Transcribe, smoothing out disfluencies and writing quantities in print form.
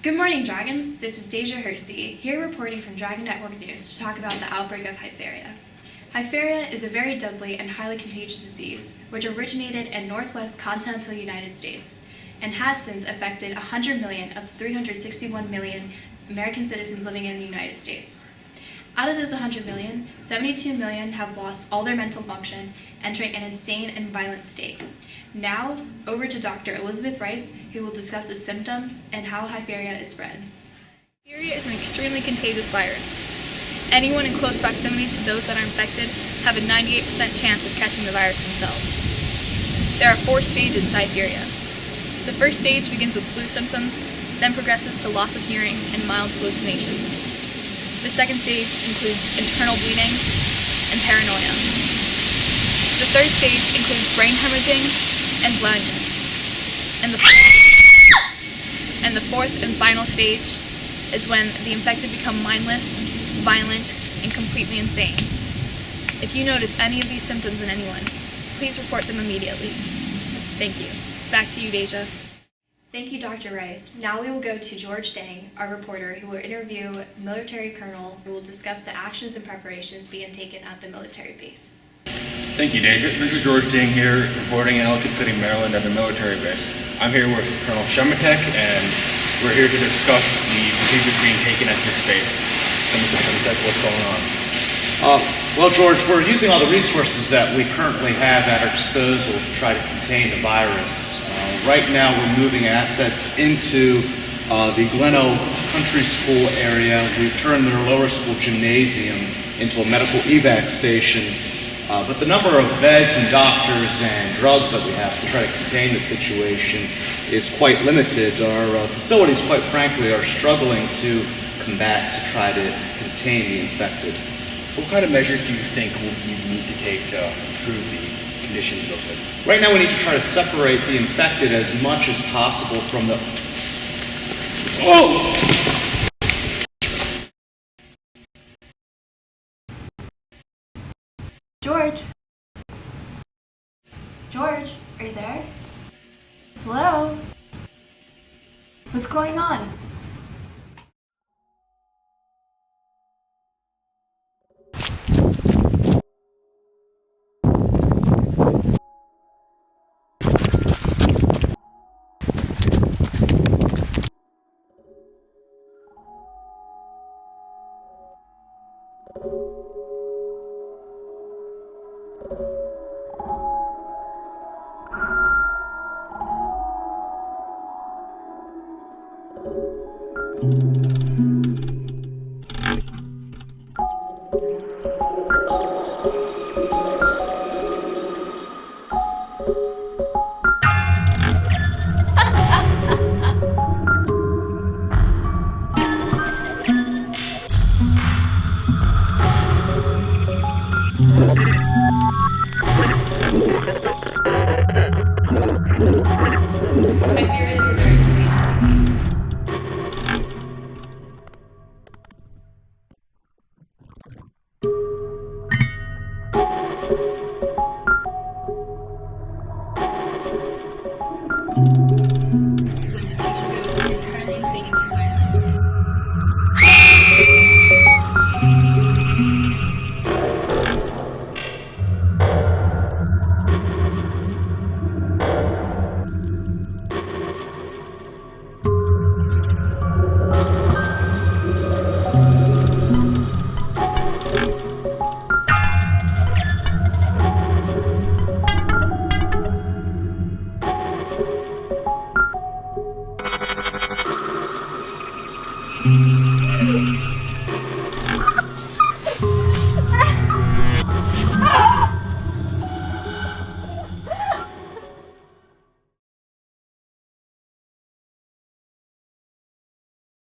Good morning, Dragons. This is Deja Hersey, here reporting from Dragon Network News to talk about the outbreak of hypharia. Hypharia is a very deadly and highly contagious disease which originated in northwest continental United States and has since affected 100 million of 361 million American citizens living in the United States. Out of those 100 million, 72 million have lost all their mental function, entering an insane and violent state. Now, over to Dr. Elizabeth Rice, who will discuss the symptoms and how hypharia is spread. Hypharia is an extremely contagious virus. Anyone in close proximity to those that are infected have a 98% chance of catching the virus themselves. There are 4 stages to hypharia. The first stage begins with flu symptoms, then progresses to loss of hearing and mild hallucinations. The second stage includes internal bleeding and paranoia. The third stage includes brain hemorrhaging and blindness. And the fourth and final stage is when the infected become mindless, violent, and completely insane. If you notice any of these symptoms in anyone, please report them immediately. Thank you. Back to you, Deja. Thank you, Dr. Rice. Now we will go to George Dang, our reporter, who will interview military colonel who will discuss the actions and preparations being taken at the military base. Thank you, Deja. This is George Dang here, reporting in Ellicott City, Maryland at the military base. I'm here with Colonel Shematek, and we're here to discuss the procedures being taken at this base. Mr. Shematek, what's going on? Well, George, we're using all the resources that we currently have at our disposal to try to contain the virus. Right now, we're moving assets into the Gleno Country School area. We've turned their lower school gymnasium into a medical evac station. But the number of beds and doctors and drugs that we have to try to contain the situation is quite limited. Our facilities, quite frankly, are struggling to combat to try to contain the infected. What kind of measures do you think you need to take to improve the conditions of this? Right now we need to try to separate the infected as much as possible from the... Oh! George? George, are you there? Hello? What's going on?